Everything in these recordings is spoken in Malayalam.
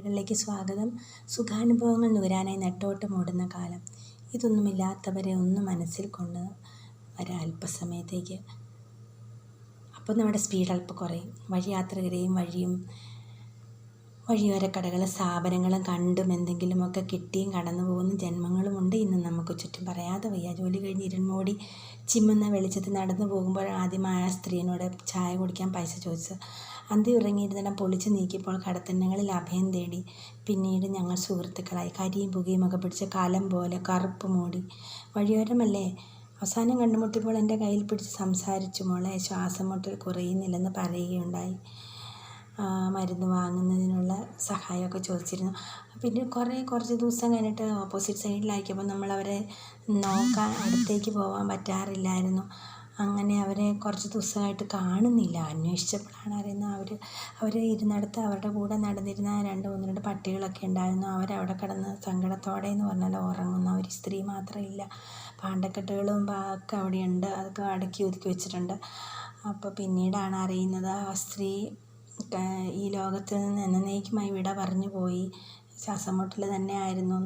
കഥകളിലേക്ക് സ്വാഗതം. സുഖാനുഭവങ്ങൾ നുകരാനായി നെട്ടോട്ടം ഓടുന്ന കാലം. ഇതൊന്നുമില്ലാത്തവരെ ഒന്ന് മനസ്സിൽ കൊണ്ട് അല്പസമയത്തേക്ക്. അപ്പോൾ നമ്മുടെ സ്പീഡ് അല്പം കുറയും. വഴിയാത്രികരെയും വഴിയോര കടകളും സ്ഥാപനങ്ങളും കണ്ടും എന്തെങ്കിലുമൊക്കെ കിട്ടിയും കടന്നു പോകുന്ന ജന്മങ്ങളുമുണ്ട് ഇന്ന് നമുക്ക് ചുറ്റും. പറയാതെ വയ്യ. ജോലി കഴിഞ്ഞ് ഇരുന്നോടി ചിമ്മുന്ന വെളിച്ചത്തിൽ നടന്നു പോകുമ്പോൾ ആദ്യമായ സ്ത്രീയോട് ചായ കുടിക്കാൻ പൈസ ചോദിച്ചത്. അന്തി ഉറങ്ങിയിരുന്നിടം പൊളിച്ചു നീക്കിയപ്പോൾ കടത്തണ്ണങ്ങളിൽ അഭയം തേടി. പിന്നീട് ഞങ്ങൾ സുഹൃത്തുക്കളായി. കരിയും പുകയുമൊക്കെ പിടിച്ച കലം പോലെ കറുപ്പ് മൂടി. വഴിയോരമല്ലേ. അവസാനം കണ്ടുമുട്ടിയപ്പോൾ എൻ്റെ കയ്യിൽ പിടിച്ച് സംസാരിച്ചു. മോളെ, ശ്വാസം മുട്ടൽ കുറയുന്നില്ലെന്ന് പറയുകയുണ്ടായി. മരുന്ന് വാങ്ങുന്നതിനുള്ള സഹായമൊക്കെ ചോദിച്ചിരുന്നു. പിന്നെ കുറച്ച് ദിവസം കഴിഞ്ഞിട്ട് ഓപ്പോസിറ്റ് സൈഡിലാക്കിയപ്പോൾ നമ്മളവരെ നോക്കാൻ അടുത്തേക്ക് പോകാൻ പറ്റാറില്ലായിരുന്നു. അങ്ങനെ അവരെ കുറച്ച് ദിവസമായിട്ട് കാണുന്നില്ല. അന്വേഷിച്ചപ്പോഴാണ് അറിയുന്നത് അവർ ഇരുന്നിടത്ത് അവരുടെ കൂടെ നടന്നിരുന്ന രണ്ട് പട്ടികളൊക്കെ ഉണ്ടായിരുന്നു. അവരവിടെ കിടന്ന് സങ്കടത്തോടെ എന്ന് പറഞ്ഞാൽ ഉറങ്ങുന്ന ഒരു സ്ത്രീ മാത്രമില്ല. പാണ്ടക്കെട്ടുകളും ഒക്കെ അവിടെയുണ്ട്. അതൊക്കെ അടക്കി ഒതുക്കി വെച്ചിട്ടുണ്ട്. അപ്പോൾ പിന്നീടാണ് അറിയുന്നത് ആ സ്ത്രീ ഈ ലോകത്ത് നിന്ന് എന്നേക്കുമായി വിട പറഞ്ഞു പോയി. ശ്വാസം മുട്ടൽ തന്നെ ആയിരുന്നു.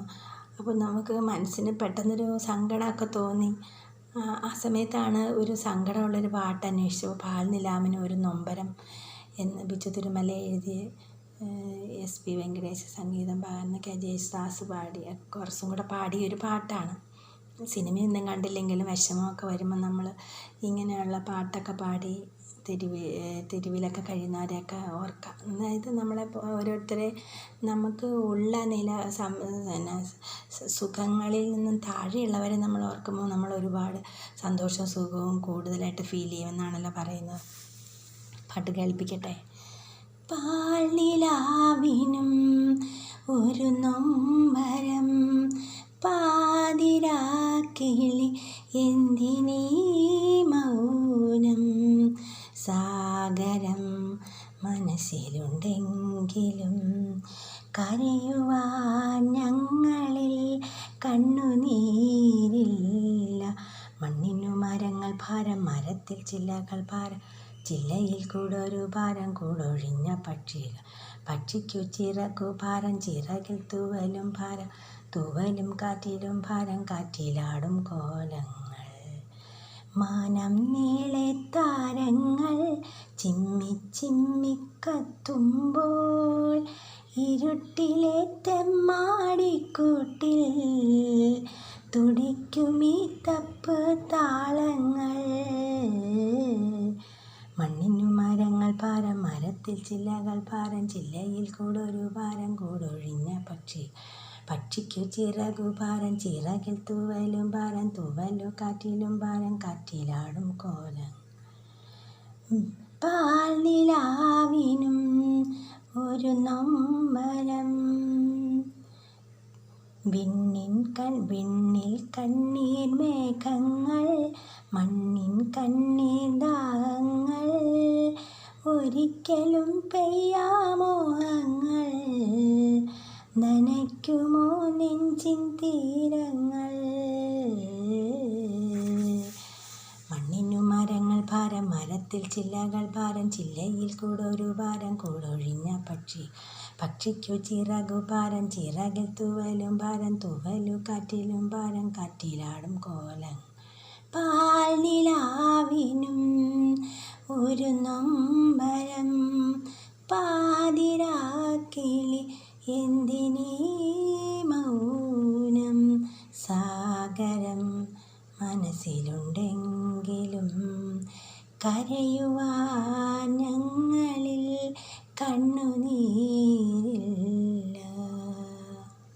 അപ്പോൾ നമുക്ക് മനസ്സിന് പെട്ടെന്നൊരു സങ്കടമൊക്കെ തോന്നി. ആ സമയത്താണ് ഒരു സങ്കടമുള്ളൊരു പാട്ട് അന്വേഷിച്ചു. പാൽനിലാവിന് ഒരു നൊമ്പരം എന്ന് ബിജു തിരുമല എഴുതി SP വെങ്കടേശ് സംഗീതം പകർന്ന് ജയേശുദാസ് പാടി കുറച്ചും കൂടെ പാടിയൊരു പാട്ടാണ്. സിനിമയൊന്നും കണ്ടില്ലെങ്കിലും വിഷമമൊക്കെ വരുമ്പോൾ നമ്മൾ ഇങ്ങനെയുള്ള പാട്ടൊക്കെ പാടി തെരുവിലൊക്കെ കഴിയുന്നവരെയൊക്കെ ഓർക്കാം. അതായത് നമ്മളെ ഓരോരുത്തരെ നമുക്ക് ഉള്ള സുഖങ്ങളിൽ നിന്നും താഴെയുള്ളവരെ നമ്മൾ ഓർക്കുമ്പോൾ നമ്മൾ ഒരുപാട് സന്തോഷവും സുഖവും കൂടുതലായിട്ട് ഫീൽ ചെയ്യുമെന്നാണല്ലോ പറയുന്നത്. പാട്ട് കേൾപ്പിക്കട്ടെ. പാൽനിലാവിനും ഒരു നൊമ്പരം, പാതിരാക്കിളി എന്തിനീ മൗനം, സാഗരം മനസ്സിലുണ്ടെങ്കിലും കരയുവാൻ ഞങ്ങളിൽ കണ്ണുനീരില്ല. മണ്ണിനു മരങ്ങൾ ഭാരം, മരത്തിൽ ചില്ലകൾ ഭാരം, ചില്ലയിൽ കൂടൊരു ഭാരം, കൂടൊഴിഞ്ഞ പക്ഷികൾ, പക്ഷിക്കു ചിറകു ഭാരം, ചിറകിൽ തൂവലും ഭാരം, തൂവലും കാറ്റിലും ഭാരം, കാറ്റിലാടും കോലങ്ങൾ. മാനം നീളെ താരങ്ങൾ ചിമ്മിക്കത്തുമ്പോൾ, ഇരുട്ടിലെ തെമ്മാടിക്കൂട്ടിൽ തുടിക്കുമീ തപ്പ് താളങ്ങൾ. മണ്ണിനു മരങ്ങൾ ഭാരം, മരത്തിൽ ചില്ലകൾ ഭാരം, ചില്ലയിൽ കൂടൊരു ഭാരം, കൂടൊഴിഞ്ഞ പക്ഷിക്കു ചിറകു ഭാരം, ചിറകിൽ തൂവലും ഭാരം, തൂവലു കാറ്റിലും ഭാരം, കാറ്റിലാടും കോലം. പാൽനിലാവിനും ഒരു നൊമ്പരം, വിണ്ണിൽ കണ്ണീർ മേഘങ്ങൾ, മണ്ണിൻ കണ്ണീർ ദാഹങ്ങൾ, ഒരിക്കലും പെയ്യാമോഹങ്ങൾ, നനയ്ക്കുമോ നെഞ്ചിൻ തീരങ്ങൾ. മണ്ണിനു മരങ്ങൾ ഭാരം, മരത്തിൽ ചില്ലകൾ ഭാരം, ചില്ലയിൽ കൂടൊരു ഭാരം, കൂടൊഴിഞ്ഞ പക്ഷിക്കു ചിറകു ഭാരം, ചിറകിൽ തൂവലും ഭാരം, തൂവലു കാറ്റിലും ഭാരം, കാറ്റിലാടും കോലം. പാൽനിലാവിനും ഒരു നൊമ്പരം, പാതിരാക്കിളി എന്തിനീ മൗനം, സാഗരം മനസ്സിലുണ്ടെങ്കിലും കരയുവാൻ ഞങ്ങളിൽ കണ്ണുനീരില്ല.